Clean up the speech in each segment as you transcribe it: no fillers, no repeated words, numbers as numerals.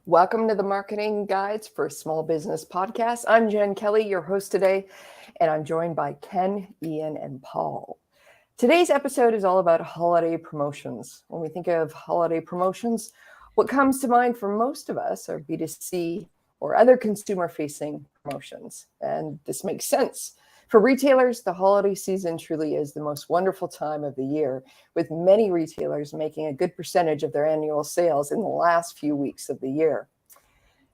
Welcome to the Marketing Guides for Small Business Podcast. I'm Jen Kelly, your host today, and I'm joined by Ken, Ian, and Paul. Today's episode is all about holiday promotions. When we think of holiday promotions, what comes to mind for most of us are B2C or other consumer-facing promotions. And this makes sense. For retailers, the holiday season truly is the most wonderful time of the year, with many retailers making a good percentage of their annual sales in the last few weeks of the year.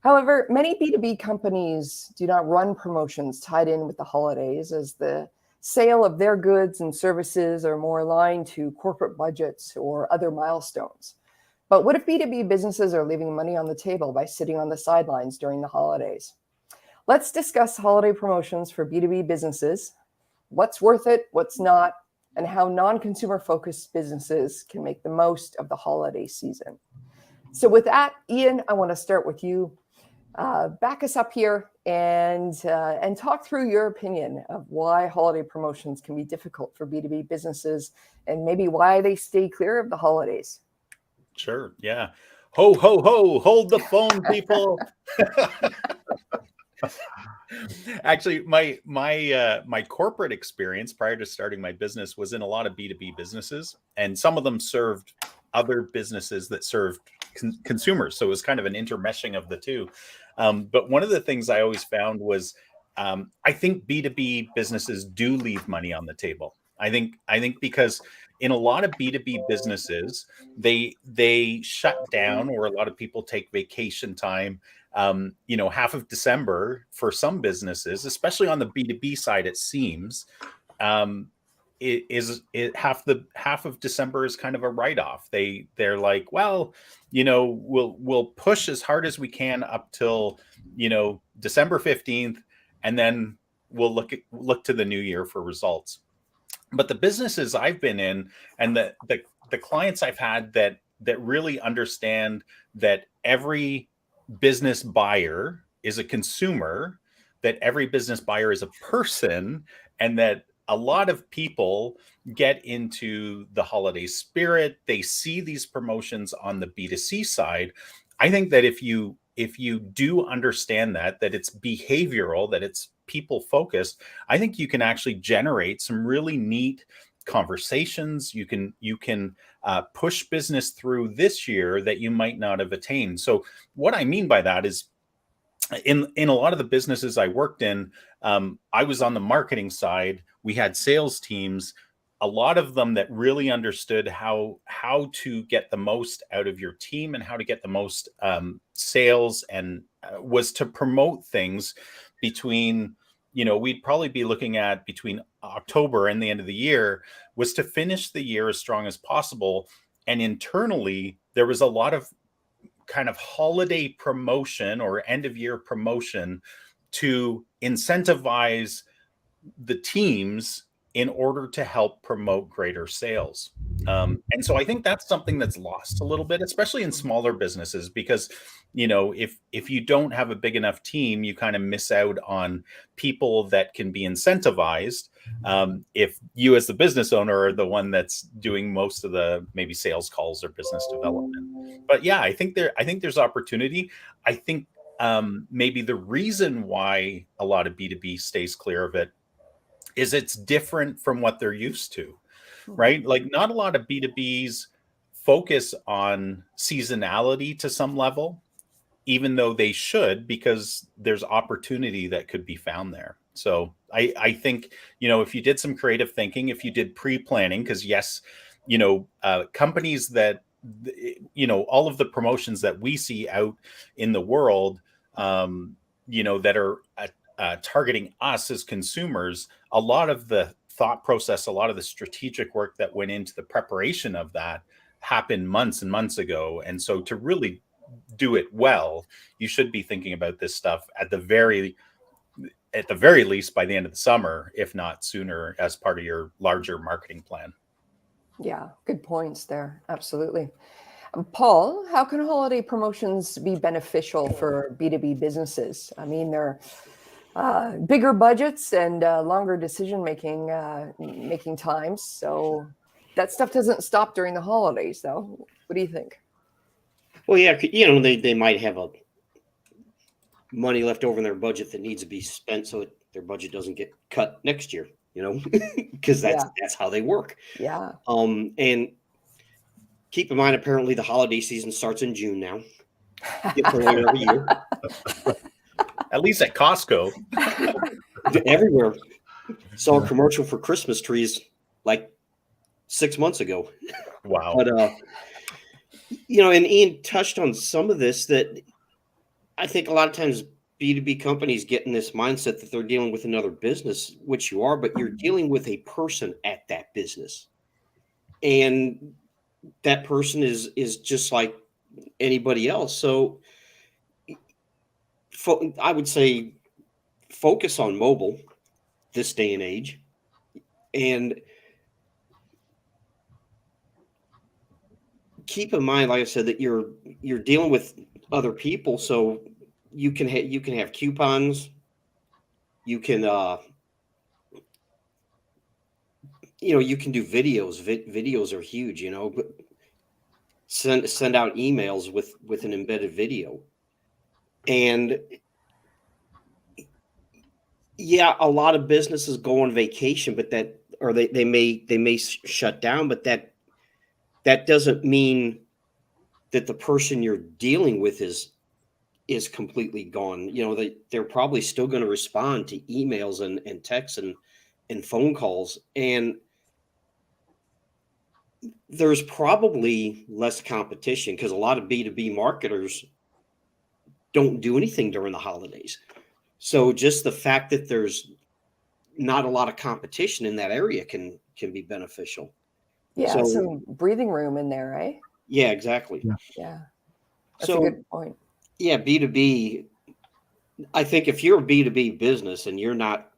However, many B2B companies do not run promotions tied in with the holidays, as the sale of their goods and services are more aligned to corporate budgets or other milestones. But what if B2B businesses are leaving money on the table by sitting on the sidelines during the holidays? Let's discuss holiday promotions for B2B businesses, what's worth it, what's not, and how non-consumer focused businesses can make the most of the holiday season. So with that, Ian, I want to start with you. Back us up here and talk through your opinion of why holiday promotions can be difficult for B2B businesses and maybe why they stay clear of the holidays. Sure. Yeah. Ho, ho, ho. Hold the phone, people. Actually, my corporate experience prior to starting my business was in a lot of B2B businesses, and some of them served other businesses that served consumers. So it was kind of an intermeshing of the two. But one of the things I always found was I think B2B businesses do leave money on the table. I think because in a lot of B2B businesses, they shut down, or a lot of people take vacation time. Half of December for some businesses, especially on the B2B side, it seems half of December is kind of a write-off. They're like, well, we'll push as hard as we can up till December 15th, and then we'll look to the new year for results. But the businesses I've been in and the clients I've had that really understand that every business buyer is a consumer, that every business buyer is a person, and that a lot of people get into the holiday spirit. They see these promotions on the B2C side. I think that if you do understand that it's behavioral, that it's people focused, I think you can actually generate some really neat conversations. You can push business through this year that you might not have attained. So what I mean by that is, in a lot of the businesses I worked in, I was on the marketing side. We had sales teams, a lot of them that really understood how to get the most out of your team and how to get the most sales, and was to promote things between, we'd probably be looking at between October and the end of the year, was to finish the year as strong as possible. And internally, there was a lot of kind of holiday promotion or end of year promotion to incentivize the teams in order to help promote greater sales. And so I think that's something that's lost a little bit, especially in smaller businesses, because, if you don't have a big enough team, you kind of miss out on people that can be incentivized. If you as the business owner are the one that's doing most of the maybe sales calls or business development. But yeah, I think there's opportunity. I think maybe the reason why a lot of B2B stays clear of it is it's different from what they're used to, right? Like, not a lot of B2Bs focus on seasonality to some level, even though they should, because there's opportunity that could be found there. So I think, if you did some creative thinking, if you did pre-planning, because yes, companies that, all of the promotions that we see out in the world, that are targeting us as consumers, a lot of the thought process, a lot of the strategic work that went into the preparation of that happened months and months ago. And so to really do it well, you should be thinking about this stuff at the very least by the end of the summer, if not sooner, as part of your larger marketing plan. Yeah, good points there. Absolutely. Paul, how can holiday promotions be beneficial for B2B businesses? I mean, they're bigger budgets and longer decision-making times. So that stuff doesn't stop during the holidays, though. What do you think? Well, yeah, they might have money left over in their budget that needs to be spent so their budget doesn't get cut next year, because that's how they work. Yeah. And keep in mind, apparently the holiday season starts in June now. Gets earlier every year. At least at Costco. Everywhere. Saw a commercial for Christmas trees like 6 months ago. Wow. But and Ian touched on some of this, that I think a lot of times B2B companies get in this mindset that they're dealing with another business, which you are, but you're dealing with a person at that business. And that person is just like anybody else. So I would say focus on mobile this day and age, and keep in mind, like I said, that you're dealing with other people, so you can have coupons, you can you can do videos. Videos are huge, but send out emails with an embedded video. And yeah, a lot of businesses go on vacation, but they may shut down, but that doesn't mean that the person you're dealing with is completely gone. They're probably still going to respond to emails and texts and phone calls. And there's probably less competition because a lot of B2B marketers don't do anything during the holidays. So just the fact that there's not a lot of competition in that area can be beneficial. Yeah, So, some breathing room in there, right? Yeah, exactly. Yeah. That's a good point. Yeah, B2B, I think if you're a B2B business and you're not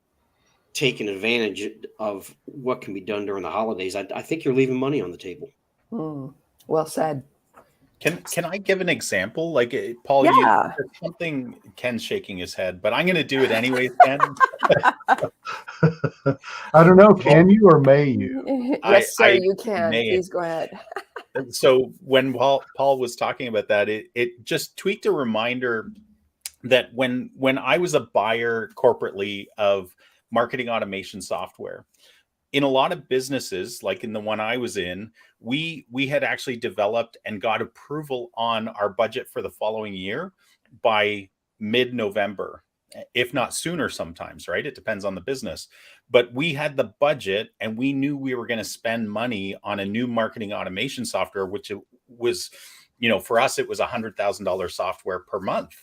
taking advantage of what can be done during the holidays, I think you're leaving money on the table. Well said. Can I give an example? Like, Paul, Yeah. something, Ken's shaking his head, but I'm going to do it anyways, Ken. I don't know. Can you or may you? Yes, sir, you can. Please go ahead. So when Paul was talking about that, it just tweaked a reminder that when I was a buyer corporately of marketing automation software, in a lot of businesses, like in the one I was in, we had actually developed and got approval on our budget for the following year by mid-November, if not sooner sometimes, right? It depends on the business. But we had the budget and we knew we were going to spend money on a new marketing automation software, which it was, for us, it was $100,000 software per month.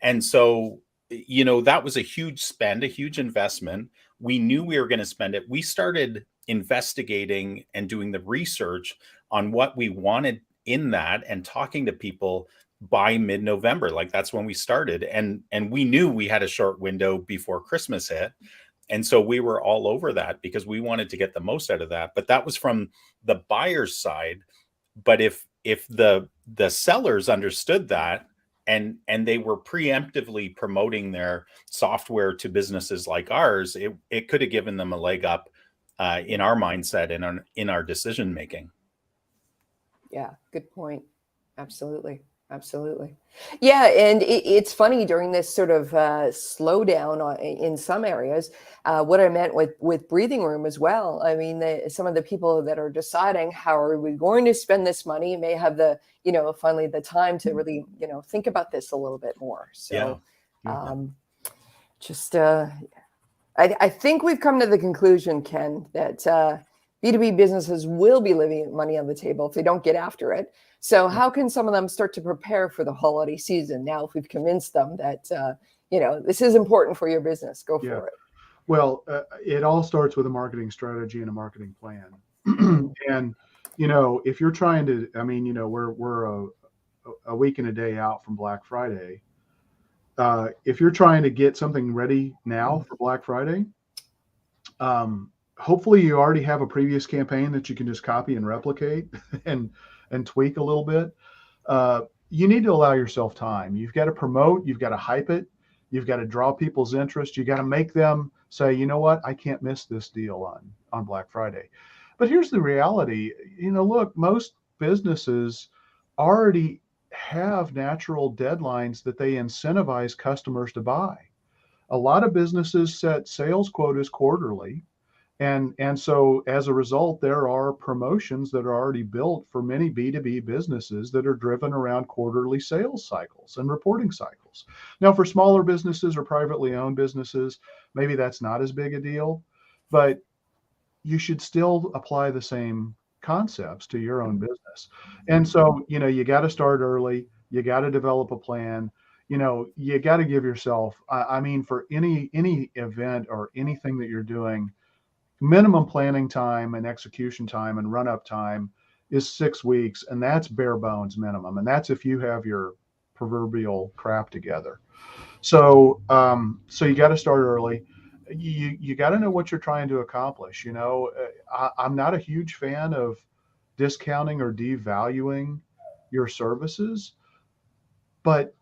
And so, that was a huge spend, a huge investment. We knew we were going to spend it. We started investigating and doing the research on what we wanted in that and talking to people by mid-November. Like, that's when we started. And we knew we had a short window before Christmas hit. And so we were all over that because we wanted to get the most out of that. But that was from the buyer's side. But if the sellers understood that, and they were preemptively promoting their software to businesses like ours, it could have given them a leg up in our mindset and in our decision making. Yeah, good point. Absolutely. Yeah, and it's funny during this sort of slowdown in some areas, what I meant with breathing room as well. I mean, some of the people that are deciding how are we going to spend this money may have the, finally the time to really, think about this a little bit more. So I think we've come to the conclusion, Ken, that B2B businesses will be leaving money on the table if they don't get after it. So how can some of them start to prepare for the holiday season now if we've convinced them that, this is important for your business? Go for it. Well, it all starts with a marketing strategy and a marketing plan. And, if you're trying to, we're a week and a day out from Black Friday. If you're trying to get something ready now for Black Friday, hopefully you already have a previous campaign that you can just copy and replicate and tweak a little bit. You need to allow yourself time. You've got to promote, you've got to hype it, you've got to draw people's interest. You got to make them say, you know what, I can't miss this deal on Black Friday. But here's the reality. Look, most businesses already have natural deadlines that they incentivize customers to buy. A lot of businesses set sales quotas quarterly. And so as a result, there are promotions that are already built for many B2B businesses that are driven around quarterly sales cycles and reporting cycles. Now, for smaller businesses or privately owned businesses, maybe that's not as big a deal, but you should still apply the same concepts to your own business. And so, you got to start early. You got to develop a plan. You got to give yourself, I mean, for any event or anything that you're doing, minimum planning time and execution time and run up time is 6 weeks. And that's bare bones minimum. And that's if you have your proverbial crap together. So you got to start early. You got to know what you're trying to accomplish. I'm not a huge fan of discounting or devaluing your services, but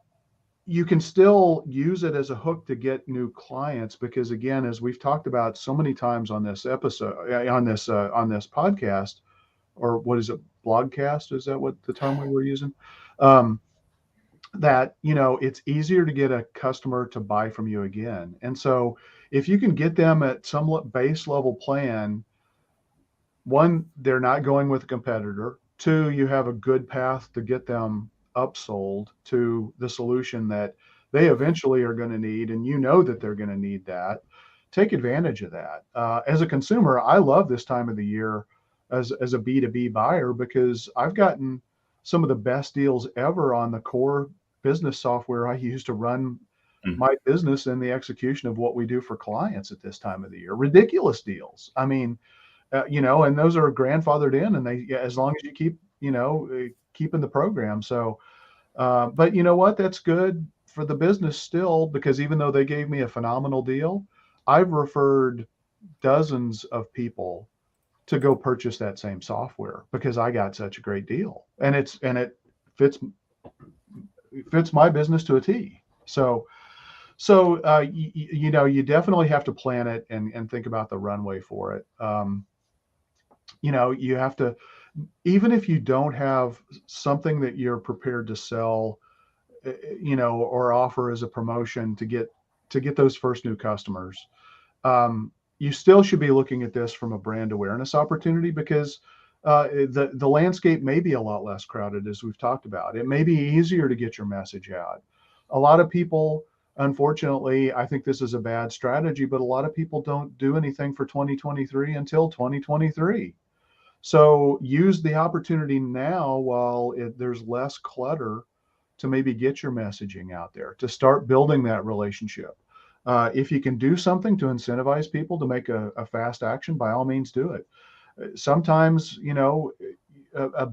you can still use it as a hook to get new clients, because again, as we've talked about so many times on this episode, on this podcast, or what is it, blogcast? Is that what the term we were using? That, it's easier to get a customer to buy from you again. And so if you can get them at some base level plan, one, they're not going with a competitor. Two, you have a good path to get them upsold to the solution that they eventually are going to need, and that they're going to need that. Take advantage of that. As a consumer, I love this time of the year as a B2B buyer, because I've gotten some of the best deals ever on the core business software I use to run my business and the execution of what we do for clients at this time of the year. Ridiculous deals. I mean, and those are grandfathered in, and as long as you keep, keeping the program. So, but you know what? That's good for the business still, because even though they gave me a phenomenal deal, I've referred dozens of people to go purchase that same software because I got such a great deal, and it fits my business to a T. So you definitely have to plan it and think about the runway for it. You have to, even if you don't have something that you're prepared to sell, or offer as a promotion to get those first new customers, you still should be looking at this from a brand awareness opportunity, because the landscape may be a lot less crowded, as we've talked about. It may be easier to get your message out. A lot of people, unfortunately, I think this is a bad strategy, but a lot of people don't do anything for 2023 until 2023. So use the opportunity now while there's less clutter to maybe get your messaging out there, to start building that relationship. If you can do something to incentivize people to make a fast action, by all means do it. Sometimes,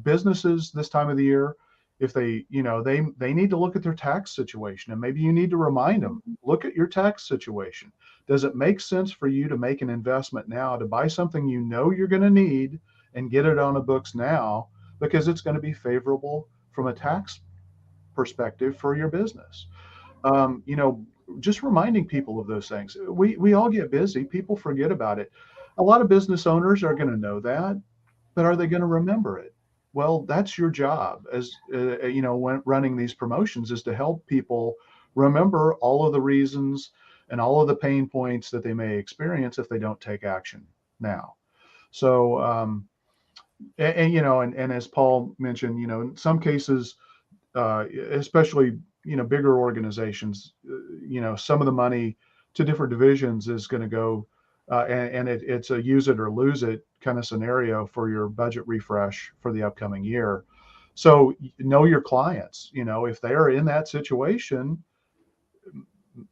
businesses this time of the year, if they need to look at their tax situation, and maybe you need to remind them, look at your tax situation. Does it make sense for you to make an investment now to buy something you're going to need and get it on the books now, because it's going to be favorable from a tax perspective for your business? Just reminding people of those things. We all get busy. People forget about it. A lot of business owners are going to know that, but are they going to remember it? Well, that's your job as when running these promotions, is to help people remember all of the reasons and all of the pain points that they may experience if they don't take action now. So, and as Paul mentioned, in some cases, especially, bigger organizations, some of the money to different divisions is going to go, and it's a use it or lose it kind of scenario for your budget refresh for the upcoming year. So know your clients. If they are in that situation,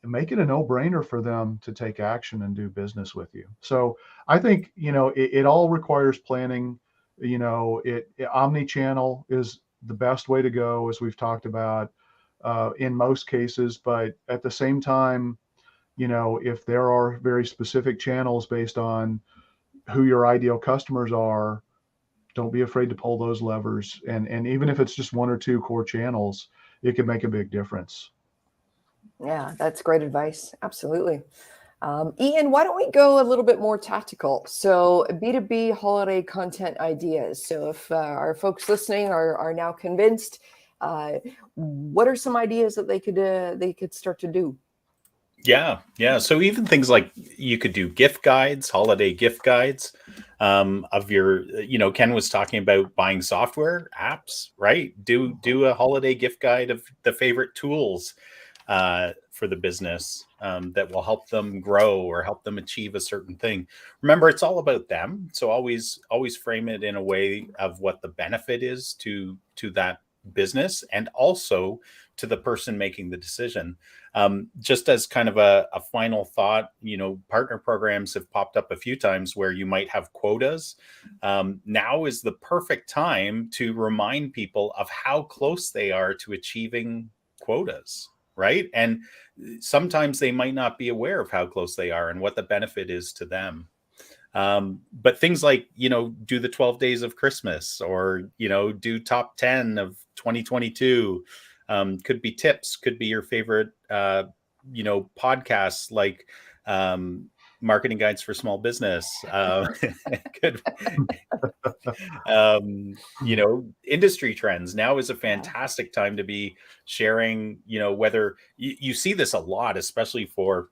make it a no-brainer for them to take action and do business with you. So I think, it all requires planning. Omni-channel is the best way to go, as we've talked about, in most cases. But at the same time, if there are very specific channels based on who your ideal customers are, don't be afraid to pull those levers. And even if it's just one or two core channels, it can make a big difference. Yeah, that's great advice. Absolutely. Ian, why don't we go a little bit more tactical? So B2B holiday content ideas. So if our folks listening are now convinced What are some ideas that they could start to do? Yeah, yeah. So even things like you could do gift guides, holiday gift guides of your, Ken was talking about buying software apps, right? Do a holiday gift guide of the favorite tools for the business that will help them grow or help them achieve a certain thing. Remember, it's all about them. So always frame it in a way of what the benefit is to that business and also to the person making the decision. Just as kind of a final thought, partner programs have popped up a few times where you might have quotas. Now is the perfect time to remind people of how close they are to achieving quotas, right? And sometimes they might not be aware of how close they are and what the benefit is to them. But things like, do the 12 days of Christmas or, do top 10 of 2022. Could be tips, could be your favorite, podcasts like Marketing Guides for Small Business. Could, industry trends. Now is a fantastic time to be sharing, whether you see this a lot, especially for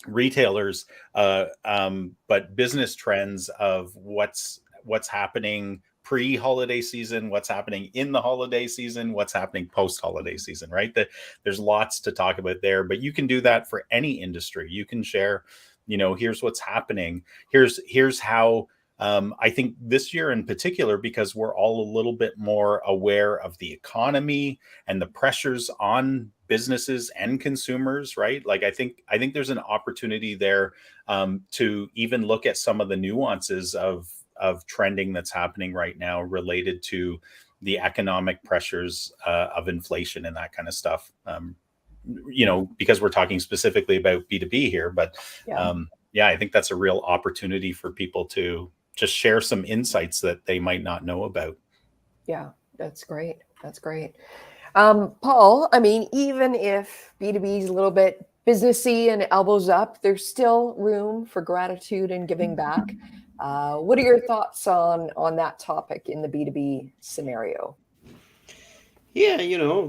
retailers, but business trends of what's happening pre-holiday season, what's happening in the holiday season, what's happening post-holiday season, right? There's lots to talk about there, but you can do that for any industry. You can share, here's what's happening. Here's how, I think this year in particular, because we're all a little bit more aware of the economy and the pressures on businesses and consumers, right? Like I think there's an opportunity there to even look at some of the nuances of trending that's happening right now related to the economic pressures of inflation and that kind of stuff. Because we're talking specifically about B2B here, but I think that's a real opportunity for people to just share some insights that they might not know about. Yeah, that's great. That's great. Paul, I mean, even if B2B is a little bit businessy and elbows up, there's still room for gratitude and giving back. What are your thoughts on that topic in the B2B scenario? Yeah,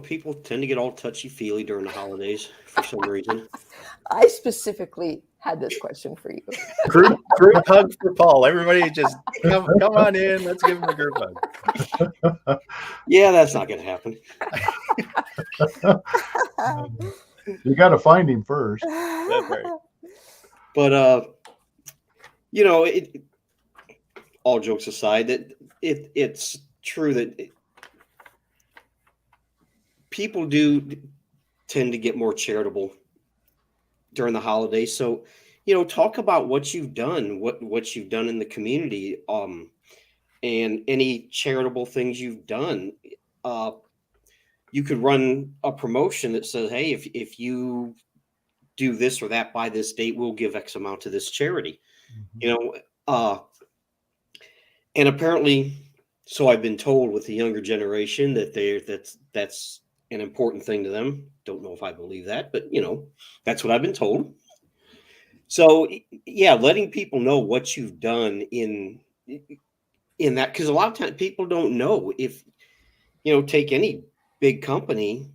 people tend to get all touchy-feely during the holidays for some reason. I specifically had this question for you. Group hug for Paul. Everybody just come on in. Let's give him a group hug. Yeah, that's not going to happen. You got to find him first. That's right. But all jokes aside, that it's true that people do tend to get more charitable during the holidays. So, talk about what you've done, what you've done in the community, and any charitable things you've done. You could run a promotion that says, hey, if you do this or that by this date, we'll give X amount to this charity. Mm-hmm. And apparently, so I've been told with the younger generation that that's an important thing to them. Don't know if I believe that, but that's what I've been told. So yeah, letting people know what you've done in that, because a lot of times people don't know. If take any big company,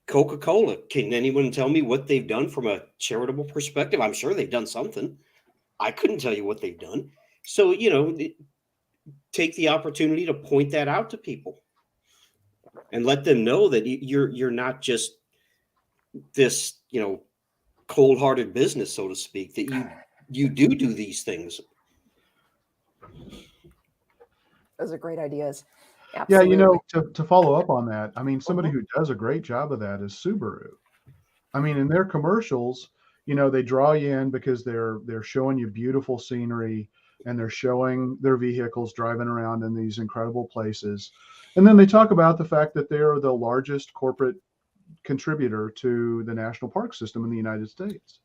Coca-Cola. Can anyone tell me what they've done from a charitable perspective? I'm sure they've done something. I couldn't tell you what they've done. So, take the opportunity to point that out to people and let them know that you're not just this, cold-hearted business, so to speak, that you do these things. Those are great ideas. Absolutely. Yeah, to follow up on that, I mean, somebody who does a great job of that is Subaru. I mean, in their commercials, they draw you in because they're showing you beautiful scenery and they're showing their vehicles driving around in these incredible places. And then they talk about the fact that they're the largest corporate contributor to the national park system in the United States.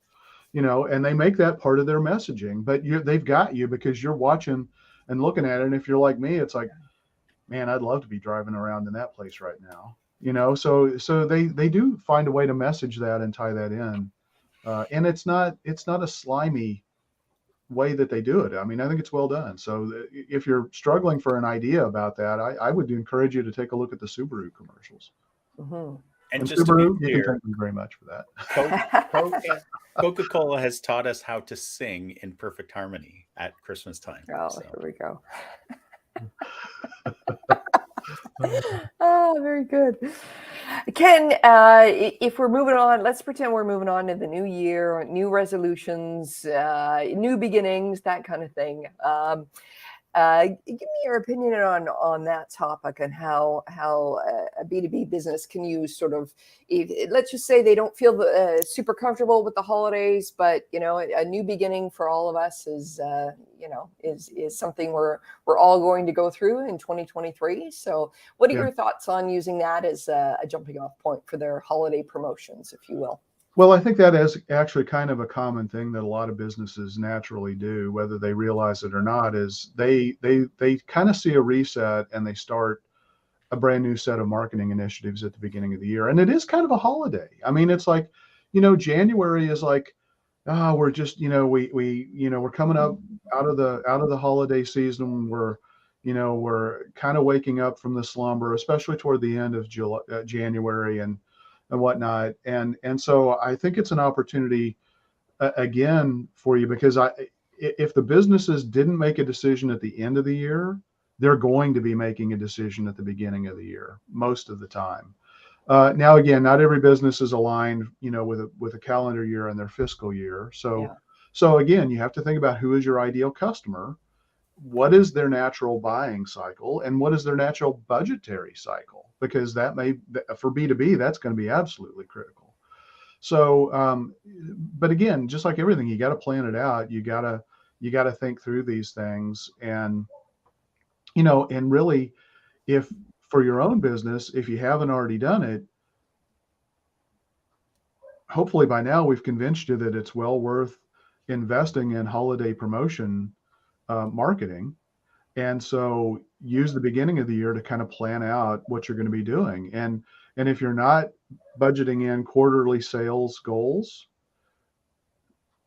And they make that part of their messaging, but they've got you because you're watching and looking at it. And if you're like me, it's like, man, I'd love to be driving around in that place right now. So they do find a way to message that and tie that in. And it's not a slimy way that they do it. I mean, I think it's well done. So if you're struggling for an idea about that, I would encourage you to take a look at the Subaru commercials. Mm-hmm. And And just to Subaru, be you can clear, thank me very much for that. Coca-Cola has taught us how to sing in perfect harmony at Christmas time. Oh, So. here we go. Oh, very good. Ken, if we're moving on, let's pretend we're moving on to the new year, new resolutions, new beginnings, that kind of thing. Give me your opinion on that topic and how a B2B business can use sort of, let's just say they don't feel super comfortable with the holidays, but a new beginning for all of us is something we're all going to go through in 2023. So what are your thoughts on using that as a jumping off point for their holiday promotions, if you will? Well, I think that is actually kind of a common thing that a lot of businesses naturally do, whether they realize it or not, is they kind of see a reset and they start a brand new set of marketing initiatives at the beginning of the year. And it is kind of a holiday. I mean, it's like, January is like, we're just, we're coming up out of the holiday season. We're kind of waking up from the slumber, especially toward the end of January and whatnot. And so I think it's an opportunity again for you, because if the businesses didn't make a decision at the end of the year, they're going to be making a decision at the beginning of the year most of the time. Now, again, not every business is aligned, with a calendar year and their fiscal year. So again, you have to think about who is your ideal customer, what is their natural buying cycle, and what is their natural budgetary cycle, because that for B2B, that's going to be absolutely critical. So, but again, just like everything, you got to plan it out. You got to think through these things, and really, if for your own business, if you haven't already done it, hopefully by now we've convinced you that it's well worth investing in holiday promotion marketing. And so use the beginning of the year to kind of plan out what you're going to be doing. And if you're not budgeting in quarterly sales goals,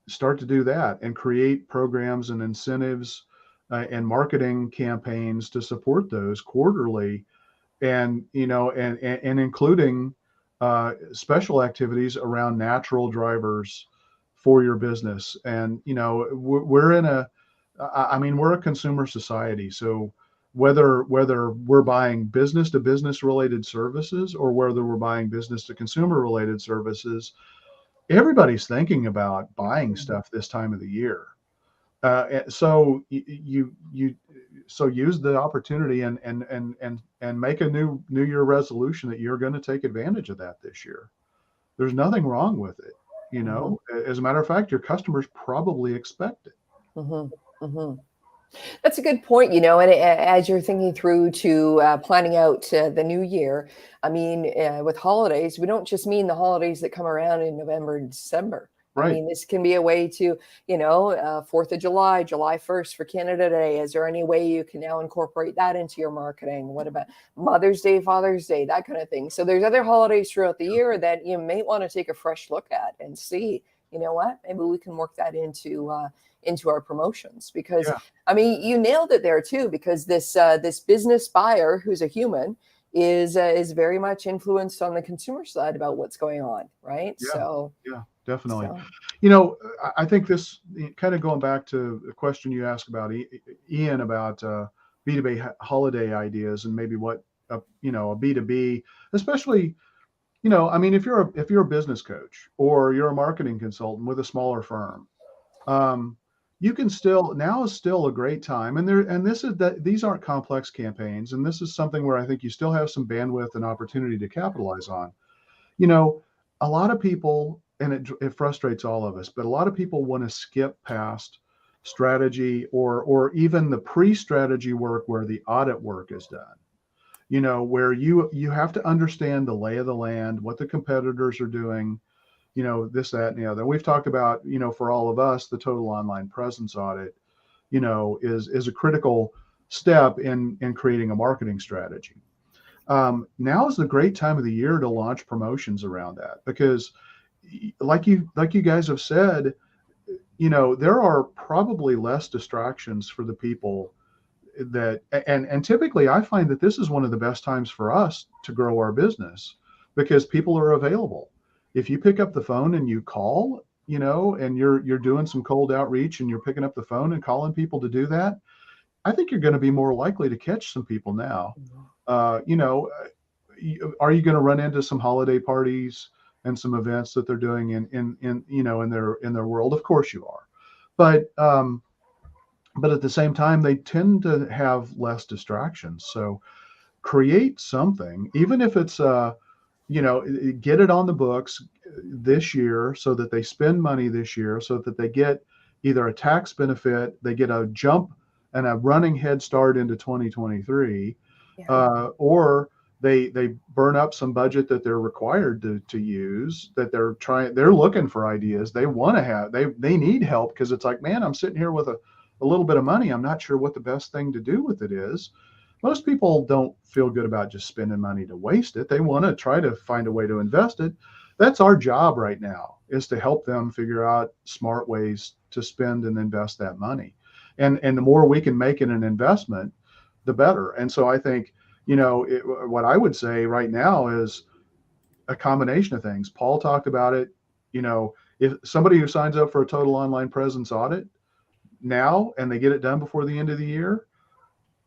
start to do that and create programs and incentives and marketing campaigns to support those quarterly, and including special activities around natural drivers for your business. And we're a consumer society. So whether we're buying business to business related services or whether we're buying business to consumer related services, everybody's thinking about buying stuff this time of the year. So so use the opportunity and make a new year resolution that you're going to take advantage of that this year. There's nothing wrong with it. As a matter of fact, your customers probably expect it. Mm-hmm. Mm-hmm. That's a good point, and as you're thinking through to planning out the new year, I mean, with holidays, we don't just mean the holidays that come around in November and December. Right. I mean, this can be a way to, 4th of July, July 1st for Canada Day. Is there any way you can now incorporate that into your marketing? What about Mother's Day, Father's Day, that kind of thing? So there's other holidays throughout the year that you may want to take a fresh look at and see, what, maybe we can work that into our promotions, because I mean, you nailed it there too, because this business buyer who's a human is very much influenced on the consumer side about what's going on, right? Yeah, definitely. I think this kind of going back to the question you asked about Ian about B2B holiday ideas and maybe what a B2B, especially, I mean, if you're a business coach or you're a marketing consultant with a smaller firm, you can now is still a great time. And these aren't complex campaigns. And this is something where I think you still have some bandwidth and opportunity to capitalize on. A lot of people, and it frustrates all of us, but a lot of people want to skip past strategy or even the pre-strategy work where the audit work is done, where you have to understand the lay of the land, what the competitors are doing, this, that, and the other. We've talked about, for all of us, the total online presence audit, is a critical step in creating a marketing strategy. Now is the great time of the year to launch promotions around that, because like you guys have said, there are probably less distractions for the people and typically I find that this is one of the best times for us to grow our business because people are available. If you pick up the phone and you call, and you're doing some cold outreach and you're picking up the phone and calling people to do that, I think you're going to be more likely to catch some people now. Are you going to run into some holiday parties and some events that they're doing in their world? Of course you are, but at the same time, they tend to have less distractions. So create something, even if it's get it on the books this year so that they spend money this year so that they get either a tax benefit, they get a jump and a running head start into 2023, or they burn up some budget that they're required to use, that they're looking for ideas. They want to have, they need help because it's like, man, I'm sitting here with a little bit of money. I'm not sure what the best thing to do with it is. Most people don't feel good about just spending money to waste it. They want to try to find a way to invest it. That's our job right now, is to help them figure out smart ways to spend and invest that money. And the more we can make in an investment, the better. And so I think, what I would say right now is a combination of things. Paul talked about it. If somebody who signs up for a total online presence audit now and they get it done before the end of the year,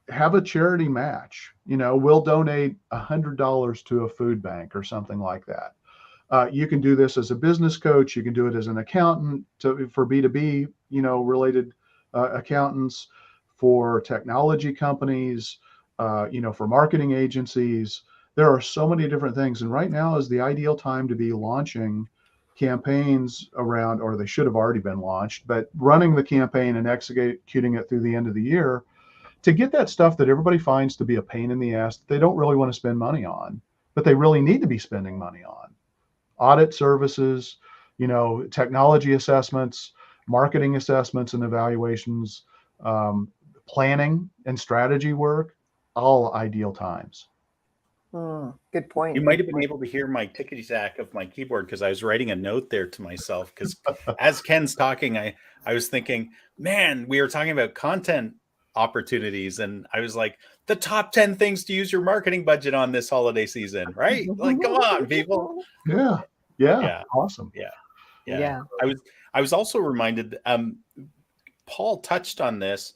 have a charity match. We'll donate $100 to a food bank or something like that. You can do this as a business coach. You can do it as an accountant for B2B, related accountants, for technology companies, for marketing agencies. There are so many different things. And right now is the ideal time to be launching campaigns around, or they should have already been launched, but running the campaign and executing it through the end of the year to get that stuff that everybody finds to be a pain in the ass that they don't really want to spend money on, but they really need to be spending money on. Audit services, technology assessments, marketing assessments and evaluations, planning and strategy work, all ideal times. Good point. You might have been able to hear my tickety tack of my keyboard because I was writing a note there to myself. Because as Ken's talking, I was thinking, man, we were talking about content opportunities, and I was like, the top 10 things to use your marketing budget on this holiday season, right? Like, come on, people. Yeah. Awesome. Yeah. I was also reminded, Paul touched on this,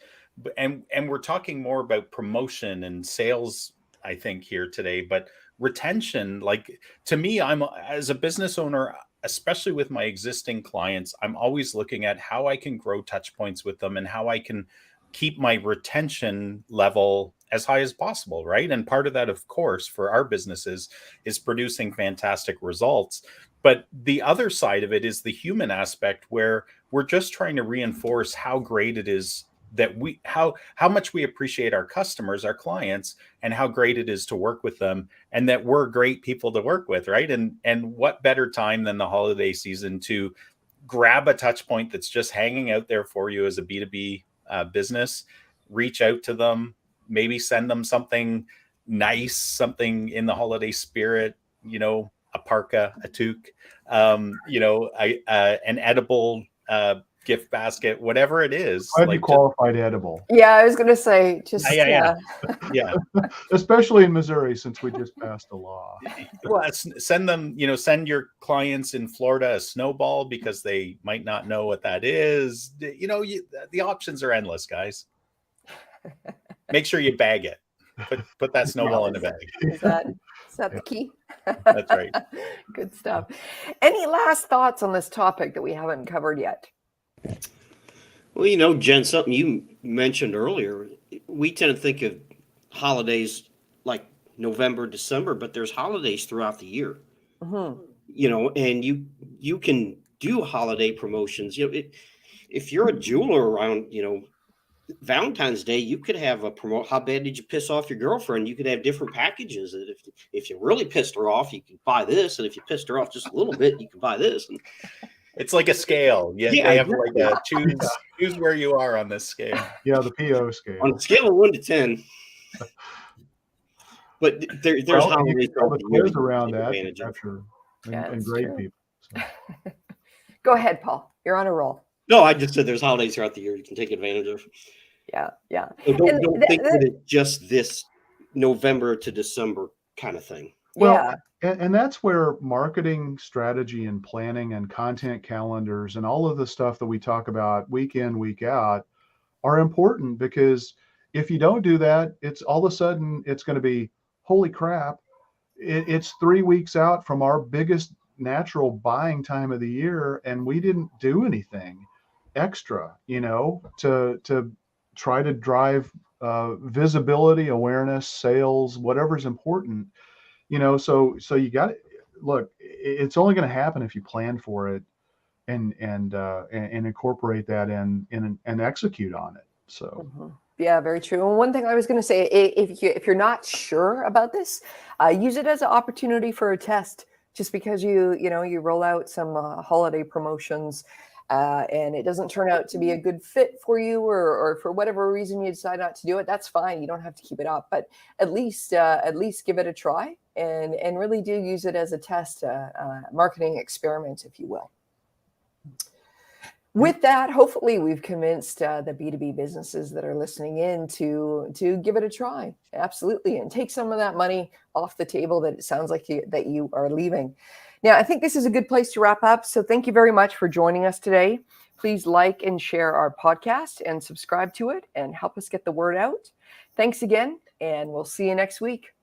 and we're talking more about promotion and sales, I think, here today, but retention, like, to me, I'm, as a business owner, especially with my existing clients, I'm always looking at how I can grow touch points with them and how I can keep my retention level as high as possible, right? And part of that, of course, for our businesses is producing fantastic results. But the other side of it is the human aspect, where we're just trying to reinforce how great it is that how much we appreciate our customers, our clients, and how great it is to work with them, and that we're great people to work with, right? And what better time than the holiday season to grab a touch point that's just hanging out there for you as a B2B business, reach out to them, maybe send them something nice, something in the holiday spirit, a parka, a toque, an edible gift basket, whatever it is. Like qualified edible. Yeah, I was going to say, just yeah. Especially in Missouri, since we just passed a law. Well, send them, send your clients in Florida a snowball because they might not know what that is. The options are endless, guys. Make sure you bag it. Put that snowball in the bag. Is that the key? That's right. Good stuff. Any last thoughts on this topic that we haven't covered yet? Well, Jen, something you mentioned earlier, we tend to think of holidays like November, December, but there's holidays throughout the year. Mm-hmm. And you can do holiday promotions. If you're a jeweler around, Valentine's Day, you could have a promote. How bad did you piss off your girlfriend? You could have different packages. If you really pissed her off, you could buy this, and if you pissed her off just a little bit, you could buy this. And it's like a scale. Yeah, they have like a choose where you are on this scale. Yeah, the PO scale. On a scale of 1 to 10. But there's holidays around that to capture and grade people. So. Go ahead, Paul. You're on a roll. No, I just said there's holidays throughout the year you can take advantage of. Yeah, yeah. So don't And think that it's just this November to December kind of thing. yeah, And that's where marketing strategy and planning and content calendars and all of the stuff that we talk about week in, week out are important, because if you don't do that, it's all of a sudden it's going to be, holy crap, it's 3 weeks out from our biggest natural buying time of the year, and we didn't do anything extra, to try to drive visibility, awareness, sales, whatever's important. So you got to look. It's only going to happen if you plan for it and incorporate that and execute on it. So yeah, very true. And one thing I was going to say, if you're not sure about this, use it as an opportunity for a test. Just because you roll out some holiday promotions, and it doesn't turn out to be a good fit for you, or for whatever reason you decide not to do it, that's fine. You don't have to keep it up, but at least give it a try, and really do use it as a test, marketing experiment, if you will. With that, hopefully we've convinced the B2B businesses that are listening in to give it a try. Absolutely. And take some of that money off the table that it sounds like that you are leaving. Now, I think this is a good place to wrap up. So thank you very much for joining us today. Please like and share our podcast and subscribe to it and help us get the word out. Thanks again, and we'll see you next week.